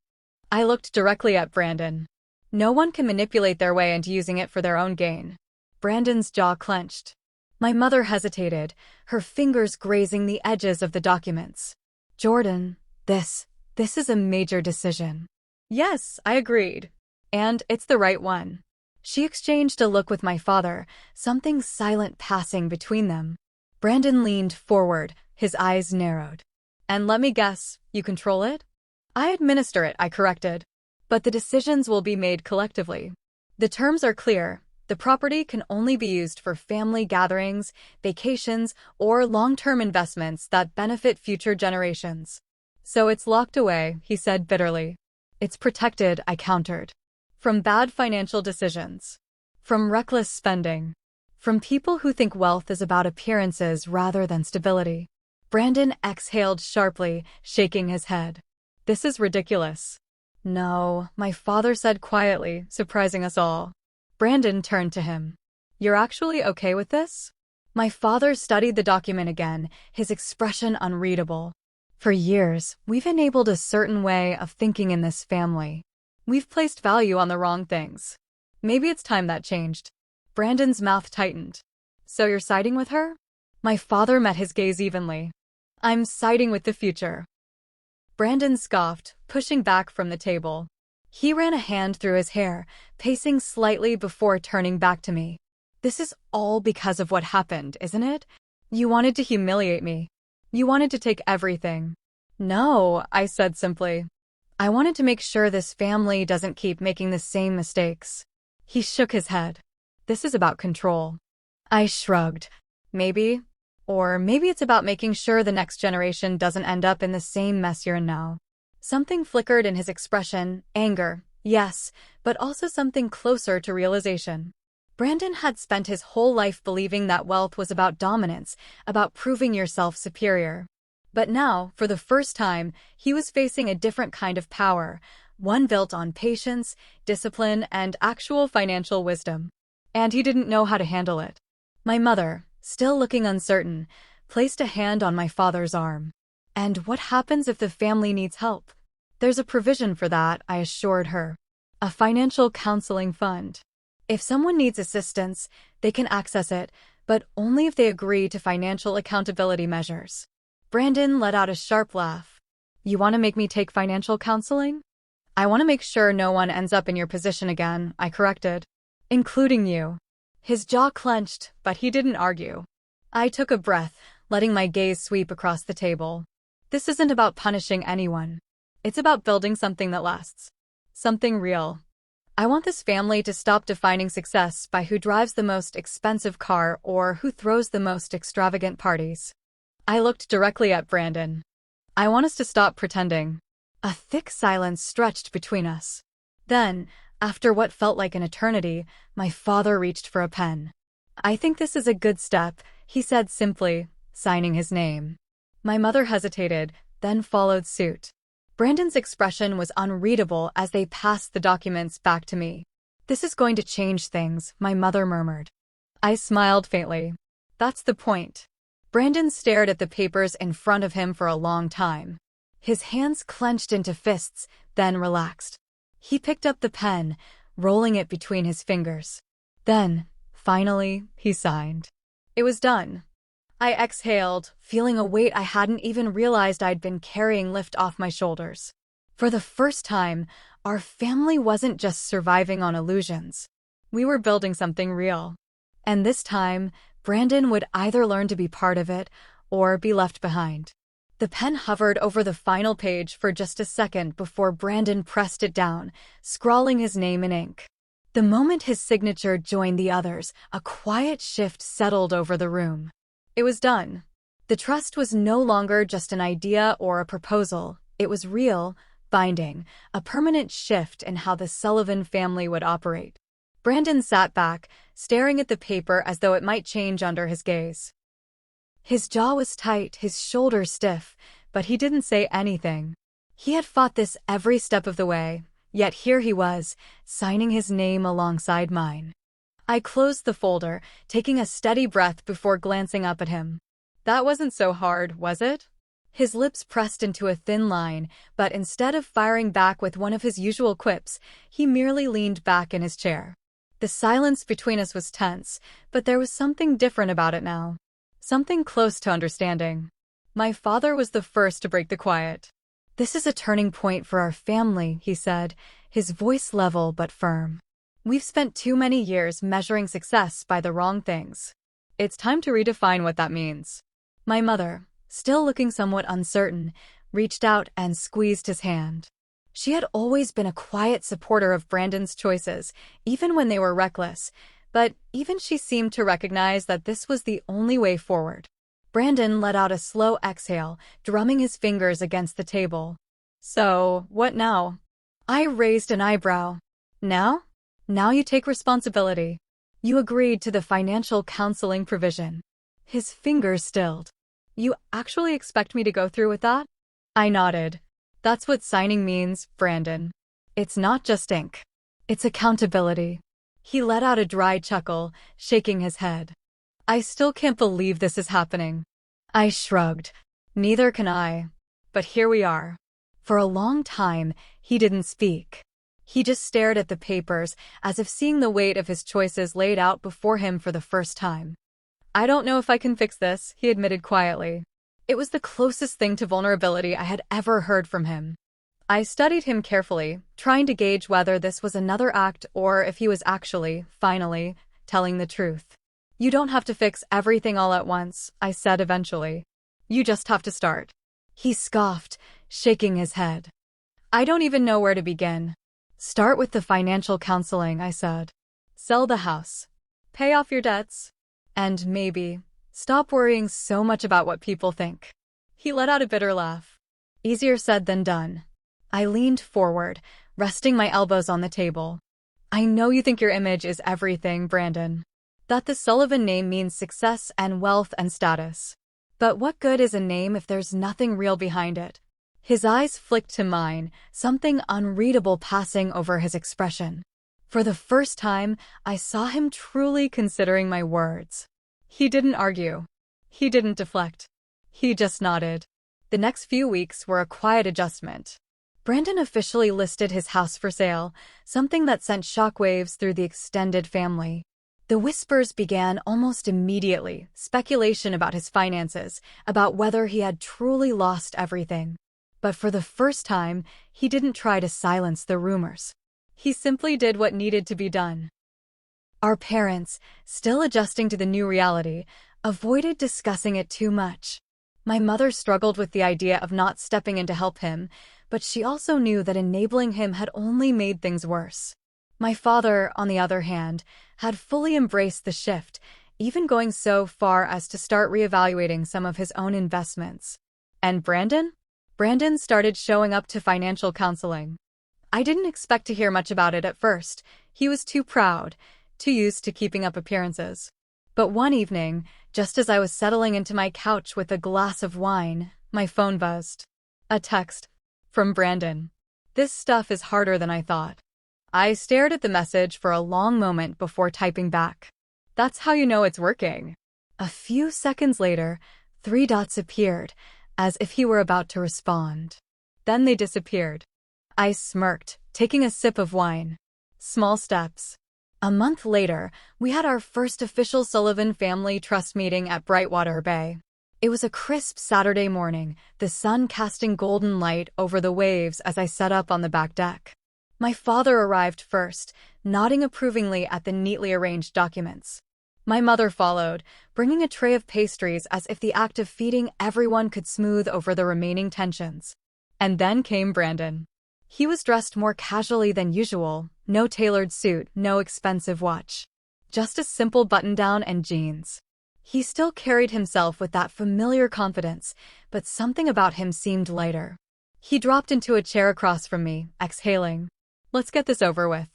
I looked directly at Brandon. No one can manipulate their way into using it for their own gain. Brandon's jaw clenched. My mother hesitated, her fingers grazing the edges of the documents. Jordan, this is a major decision. Yes, I agreed. And it's the right one. She exchanged a look with my father, something silent passing between them. Brandon leaned forward, his eyes narrowed. And let me guess, you control it? I administer it, I corrected. But the decisions will be made collectively. The terms are clear. The property can only be used for family gatherings, vacations, or long-term investments that benefit future generations. So it's locked away, he said bitterly. It's protected, I countered. From bad financial decisions. From reckless spending. From people who think wealth is about appearances rather than stability. Brandon exhaled sharply, shaking his head. This is ridiculous. No, my father said quietly, surprising us all. Brandon turned to him. You're actually okay with this? My father studied the document again, his expression unreadable. For years, we've enabled a certain way of thinking in this family. We've placed value on the wrong things. Maybe it's time that changed. Brandon's mouth tightened. So you're siding with her? My father met his gaze evenly. I'm siding with the future. Brandon scoffed, pushing back from the table. He ran a hand through his hair, pacing slightly before turning back to me. This is all because of what happened, isn't it? You wanted to humiliate me. You wanted to take everything. No, I said simply. I wanted to make sure this family doesn't keep making the same mistakes. He shook his head. This is about control. I shrugged. Maybe. Or maybe it's about making sure the next generation doesn't end up in the same mess you're in now. Something flickered in his expression, anger, yes, but also something closer to realization. Brandon had spent his whole life believing that wealth was about dominance, about proving yourself superior. But now, for the first time, he was facing a different kind of power, one built on patience, discipline, and actual financial wisdom. And he didn't know how to handle it. My mother, still looking uncertain, placed a hand on my father's arm. And what happens if the family needs help? There's a provision for that, I assured her. A financial counseling fund. If someone needs assistance, they can access it, but only if they agree to financial accountability measures. Brandon let out a sharp laugh. You want to make me take financial counseling? I want to make sure no one ends up in your position again, I corrected. Including you. His jaw clenched, but he didn't argue. I took a breath, letting my gaze sweep across the table. This isn't about punishing anyone. It's about building something that lasts. Something real. I want this family to stop defining success by who drives the most expensive car or who throws the most extravagant parties. I looked directly at Brandon. I want us to stop pretending. A thick silence stretched between us. Then, after what felt like an eternity, my father reached for a pen. I think this is a good step, he said simply, signing his name. My mother hesitated, then followed suit. Brandon's expression was unreadable as they passed the documents back to me. This is going to change things, my mother murmured. I smiled faintly. That's the point. Brandon stared at the papers in front of him for a long time. His hands clenched into fists, then relaxed. He picked up the pen, rolling it between his fingers. Then, finally, he signed. It was done. I exhaled, feeling a weight I hadn't even realized I'd been carrying lift off my shoulders. For the first time, our family wasn't just surviving on illusions. We were building something real. And this time, Brandon would either learn to be part of it or be left behind. The pen hovered over the final page for just a second before Brandon pressed it down, scrawling his name in ink. The moment his signature joined the others, a quiet shift settled over the room. It was done. The trust was no longer just an idea or a proposal. It was real, binding, a permanent shift in how the Sullivan family would operate. Brandon sat back, staring at the paper as though it might change under his gaze. His jaw was tight, his shoulders stiff, but he didn't say anything. He had fought this every step of the way, yet here he was, signing his name alongside mine. I closed the folder, taking a steady breath before glancing up at him. That wasn't so hard, was it? His lips pressed into a thin line, but instead of firing back with one of his usual quips, he merely leaned back in his chair. The silence between us was tense, but there was something different about it now. Something close to understanding. My father was the first to break the quiet. This is a turning point for our family, he said, his voice level but firm. We've spent too many years measuring success by the wrong things. It's time to redefine what that means. My mother, still looking somewhat uncertain, reached out and squeezed his hand. She had always been a quiet supporter of Brandon's choices, even when they were reckless, but even she seemed to recognize that this was the only way forward. Brandon let out a slow exhale, drumming his fingers against the table. So, what now? I raised an eyebrow. Now? Now you take responsibility. You agreed to the financial counseling provision. His fingers stilled. You actually expect me to go through with that? I nodded. That's what signing means, Brandon. It's not just ink. It's accountability. He let out a dry chuckle, shaking his head. I still can't believe this is happening. I shrugged. Neither can I. But here we are. For a long time, he didn't speak. He just stared at the papers, as if seeing the weight of his choices laid out before him for the first time. I don't know if I can fix this, he admitted quietly. It was the closest thing to vulnerability I had ever heard from him. I studied him carefully, trying to gauge whether this was another act or if he was actually, finally, telling the truth. You don't have to fix everything all at once, I said eventually. You just have to start. He scoffed, shaking his head. I don't even know where to begin. Start with the financial counseling, I said. Sell the house. Pay off your debts. And maybe, stop worrying so much about what people think. He let out a bitter laugh. Easier said than done. I leaned forward, resting my elbows on the table. I know you think your image is everything, Brandon. That the Sullivan name means success and wealth and status. But what good is a name if there's nothing real behind it? His eyes flicked to mine, something unreadable passing over his expression. For the first time, I saw him truly considering my words. He didn't argue. He didn't deflect. He just nodded. The next few weeks were a quiet adjustment. Brandon officially listed his house for sale, something that sent shockwaves through the extended family. The whispers began almost immediately, speculation about his finances, about whether he had truly lost everything. But for the first time, he didn't try to silence the rumors. He simply did what needed to be done. Our parents, still adjusting to the new reality, avoided discussing it too much. My mother struggled with the idea of not stepping in to help him, but she also knew that enabling him had only made things worse. My father, on the other hand, had fully embraced the shift, even going so far as to start reevaluating some of his own investments. And Brandon? Brandon started showing up to financial counseling. I didn't expect to hear much about it at first. He was too proud, too used to keeping up appearances. But one evening, just as I was settling into my couch with a glass of wine, my phone buzzed. A text. From Brandon. This stuff is harder than I thought. I stared at the message for a long moment before typing back. That's how you know it's working. A few seconds later, 3 dots appeared, as if he were about to respond. Then they disappeared. I smirked, taking a sip of wine. Small steps. A month later, we had our first official Sullivan Family Trust meeting at Brightwater Bay. It was a crisp Saturday morning, the sun casting golden light over the waves as I sat up on the back deck. My father arrived first, nodding approvingly at the neatly arranged documents. My mother followed, bringing a tray of pastries as if the act of feeding everyone could smooth over the remaining tensions. And then came Brandon. He was dressed more casually than usual, no tailored suit, no expensive watch. Just a simple button-down and jeans. He still carried himself with that familiar confidence, but something about him seemed lighter. He dropped into a chair across from me, exhaling. Let's get this over with.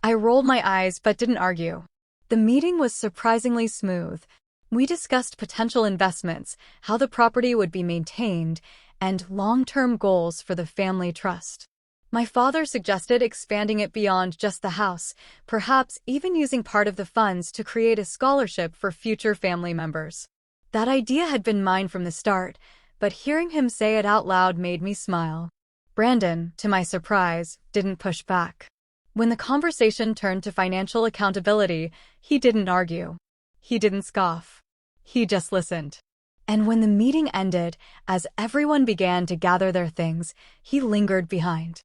I rolled my eyes but didn't argue. The meeting was surprisingly smooth. We discussed potential investments, how the property would be maintained, and long-term goals for the family trust. My father suggested expanding it beyond just the house, perhaps even using part of the funds to create a scholarship for future family members. That idea had been mine from the start, but hearing him say it out loud made me smile. Brandon, to my surprise, didn't push back. When the conversation turned to financial accountability, he didn't argue. He didn't scoff. He just listened. And when the meeting ended, as everyone began to gather their things, he lingered behind.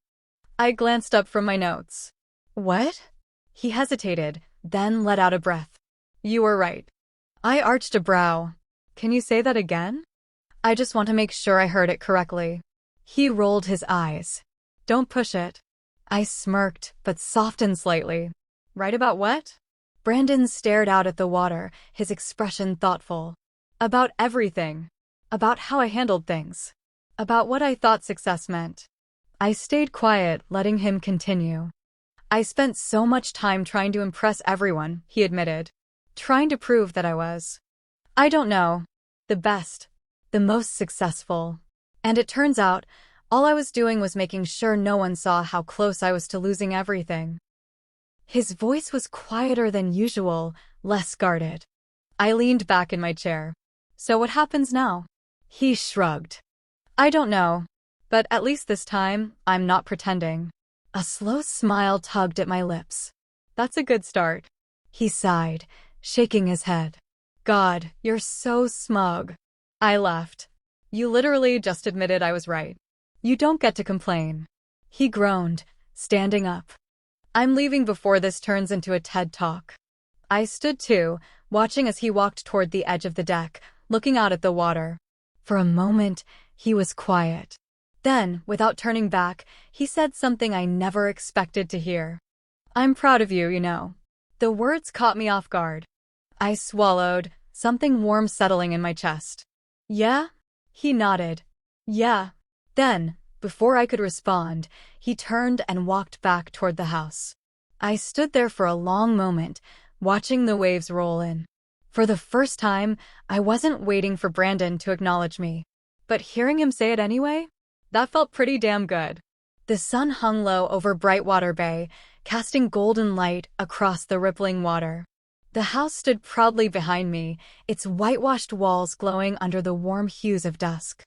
I glanced up from my notes. What? He hesitated, then let out a breath. You were right. I arched a brow. Can you say that again? I just want to make sure I heard it correctly. He rolled his eyes. Don't push it. I smirked, but softened slightly. Right about what? Brandon stared out at the water, his expression thoughtful. About everything. About how I handled things. About what I thought success meant. I stayed quiet, letting him continue. I spent so much time trying to impress everyone, he admitted. Trying to prove that I was, I don't know, the best, the most successful. And it turns out, all I was doing was making sure no one saw how close I was to losing everything. His voice was quieter than usual, less guarded. I leaned back in my chair. So what happens now? He shrugged. I don't know. But at least this time, I'm not pretending. A slow smile tugged at my lips. That's a good start. He sighed, shaking his head. God, you're so smug. I laughed. You literally just admitted I was right. You don't get to complain. He groaned, standing up. I'm leaving before this turns into a TED Talk. I stood too, watching as he walked toward the edge of the deck, looking out at the water. For a moment, he was quiet. Then, without turning back, he said something I never expected to hear. I'm proud of you, you know. The words caught me off guard. I swallowed, something warm settling in my chest. Yeah? He nodded. Yeah. Then, before I could respond, he turned and walked back toward the house. I stood there for a long moment, watching the waves roll in. For the first time, I wasn't waiting for Brandon to acknowledge me. But hearing him say it anyway? That felt pretty damn good. The sun hung low over Brightwater Bay, casting golden light across the rippling water. The house stood proudly behind me, its whitewashed walls glowing under the warm hues of dusk.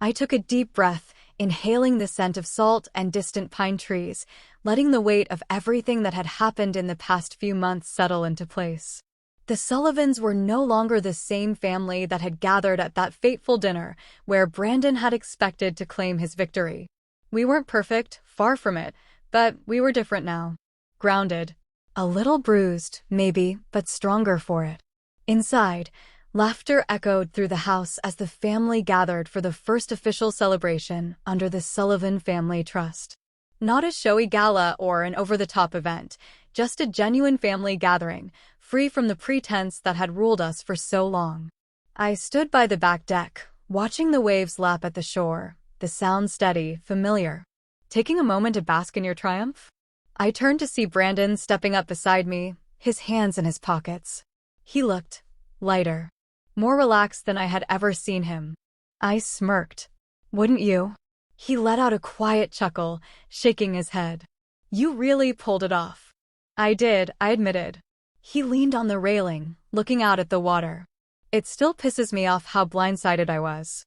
I took a deep breath, inhaling the scent of salt and distant pine trees, letting the weight of everything that had happened in the past few months settle into place. The Sullivans were no longer the same family that had gathered at that fateful dinner, where Brandon had expected to claim his victory. We weren't perfect, far from it, but we were different now. Grounded. A little bruised, maybe, but stronger for it. Inside, laughter echoed through the house as the family gathered for the first official celebration under the Sullivan Family Trust. Not a showy gala or an over-the-top event, just a genuine family gathering, free from the pretense that had ruled us for so long. I stood by the back deck, watching the waves lap at the shore, the sound steady, familiar. Taking a moment to bask in your triumph? I turned to see Brandon stepping up beside me, his hands in his pockets. He looked lighter, more relaxed than I had ever seen him. I smirked. Wouldn't you? He let out a quiet chuckle, shaking his head. You really pulled it off. I did, I admitted. He leaned on the railing, looking out at the water. It still pisses me off how blindsided I was.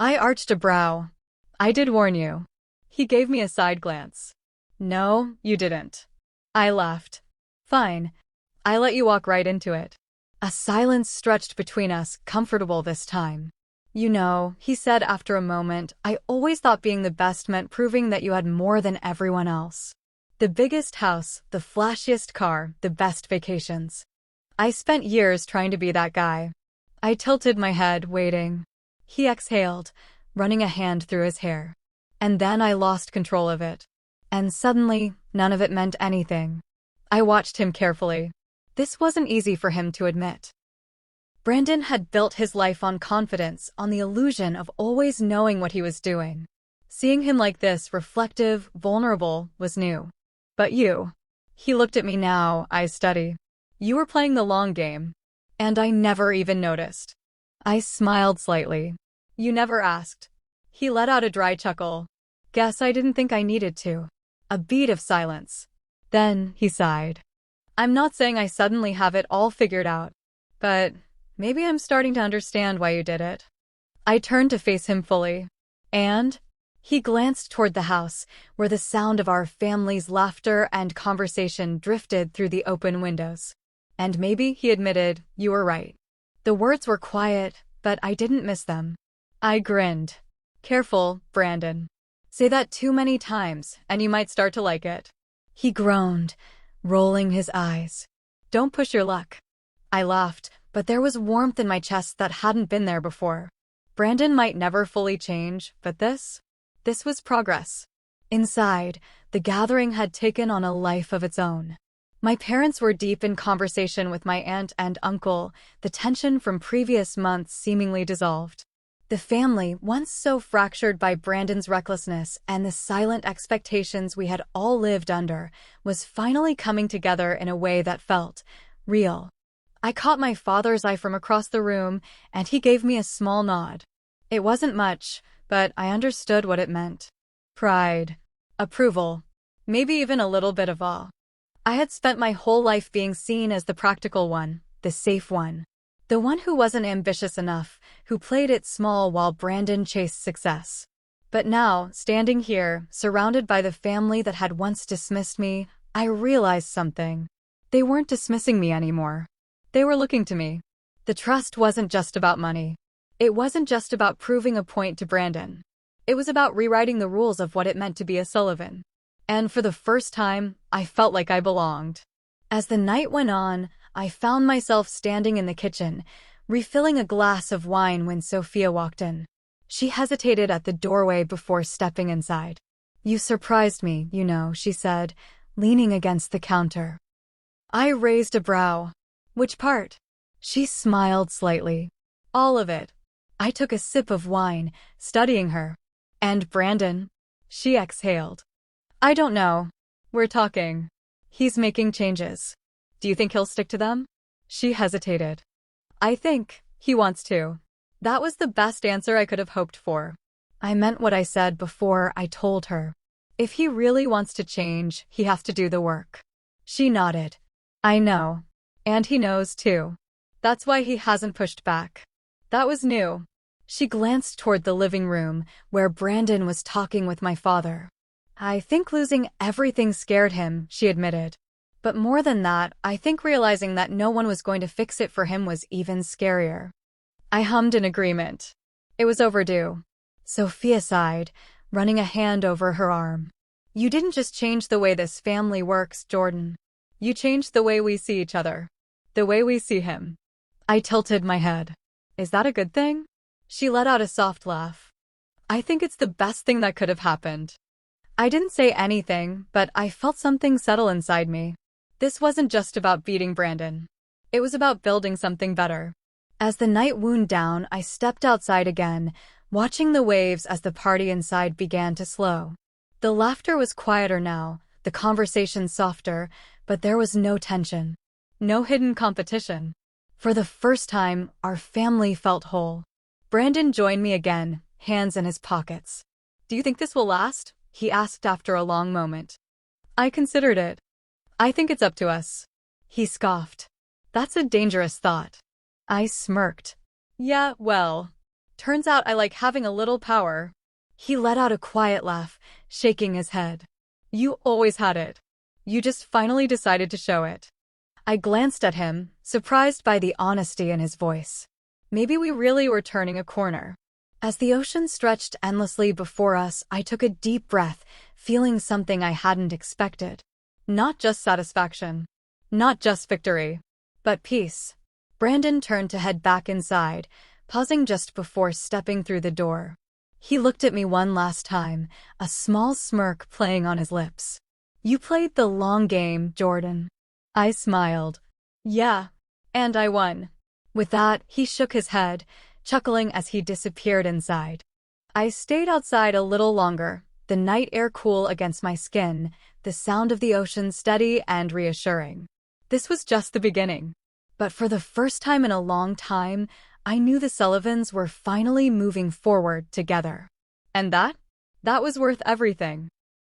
I arched a brow. I did warn you. He gave me a side glance. No, you didn't. I laughed. Fine. I let you walk right into it. A silence stretched between us, comfortable this time. You know, he said after a moment, I always thought being the best meant proving that you had more than everyone else. The biggest house, the flashiest car, the best vacations. I spent years trying to be that guy. I tilted my head, waiting. He exhaled, running a hand through his hair. And then I lost control of it. And suddenly, none of it meant anything. I watched him carefully. This wasn't easy for him to admit. Brandon had built his life on confidence, on the illusion of always knowing what he was doing. Seeing him like this, reflective, vulnerable, was new. But you. He looked at me now, eyes steady. You were playing the long game. And I never even noticed. I smiled slightly. You never asked. He let out a dry chuckle. Guess I didn't think I needed to. A beat of silence. Then, he sighed. I'm not saying I suddenly have it all figured out. But maybe I'm starting to understand why you did it. I turned to face him fully. And? He glanced toward the house, where the sound of our family's laughter and conversation drifted through the open windows. And maybe, he admitted, you were right. The words were quiet, but I didn't miss them. I grinned. Careful, Brandon. Say that too many times, and you might start to like it. He groaned, rolling his eyes. Don't push your luck. I laughed, but there was warmth in my chest that hadn't been there before. Brandon might never fully change, but this was progress. Inside, the gathering had taken on a life of its own. My parents were deep in conversation with my aunt and uncle, the tension from previous months seemingly dissolved. The family, once so fractured by Brandon's recklessness and the silent expectations we had all lived under, was finally coming together in a way that felt real. I caught my father's eye from across the room, and he gave me a small nod. It wasn't much, but I understood what it meant. Pride. Approval. Maybe even a little bit of awe. I had spent my whole life being seen as the practical one, the safe one. The one who wasn't ambitious enough, who played it small while Brandon chased success. But now, standing here, surrounded by the family that had once dismissed me, I realized something. They weren't dismissing me anymore. They were looking to me. The trust wasn't just about money. It wasn't just about proving a point to Brandon. It was about rewriting the rules of what it meant to be a Sullivan. And for the first time, I felt like I belonged. As the night went on, I found myself standing in the kitchen, refilling a glass of wine when Sophia walked in. She hesitated at the doorway before stepping inside. "You surprised me, she said, leaning against the counter. I raised a brow. "Which part?" She smiled slightly. "All of it." I took a sip of wine, studying her. "And Brandon?" She exhaled. "I don't know. We're talking. He's making changes. Do you think he'll stick to them?" She hesitated. "I think he wants to." That was the best answer I could have hoped for. I meant what I said before I told her. If he really wants to change, he has to do the work. She nodded. "I know. And he knows too. That's why he hasn't pushed back." That was new. She glanced toward the living room, where Brandon was talking with my father. "I think losing everything scared him," she admitted. "But more than that, I think realizing that no one was going to fix it for him was even scarier." I hummed in agreement. It was overdue. Sophia sighed, running a hand over her arm. "You didn't just change the way this family works, Jordan. You changed the way we see each other. The way we see him." I tilted my head. "Is that a good thing?" She let out a soft laugh. "I think it's the best thing that could have happened." I didn't say anything, but I felt something settle inside me. This wasn't just about beating Brandon. It was about building something better. As the night wound down, I stepped outside again, watching the waves as the party inside began to slow. The laughter was quieter now, the conversation softer, but there was no tension. No hidden competition. For the first time, our family felt whole. Brandon joined me again, hands in his pockets. "Do you think this will last?" he asked after a long moment. I considered it. "I think it's up to us." He scoffed. "That's a dangerous thought." I smirked. "Yeah, well, turns out I like having a little power." He let out a quiet laugh, shaking his head. "You always had it. You just finally decided to show it." I glanced at him, surprised by the honesty in his voice. Maybe we really were turning a corner. As the ocean stretched endlessly before us, I took a deep breath, feeling something I hadn't expected. Not just satisfaction. Not just victory. But peace. Brandon turned to head back inside, pausing just before stepping through the door. He looked at me one last time, a small smirk playing on his lips. "You played the long game, Jordan." I smiled. "Yeah. And I won." With that, he shook his head, chuckling as he disappeared inside. I stayed outside a little longer, the night air cool against my skin, the sound of the ocean steady and reassuring. This was just the beginning. But for the first time in a long time, I knew the Sullivans were finally moving forward together. And that was worth everything.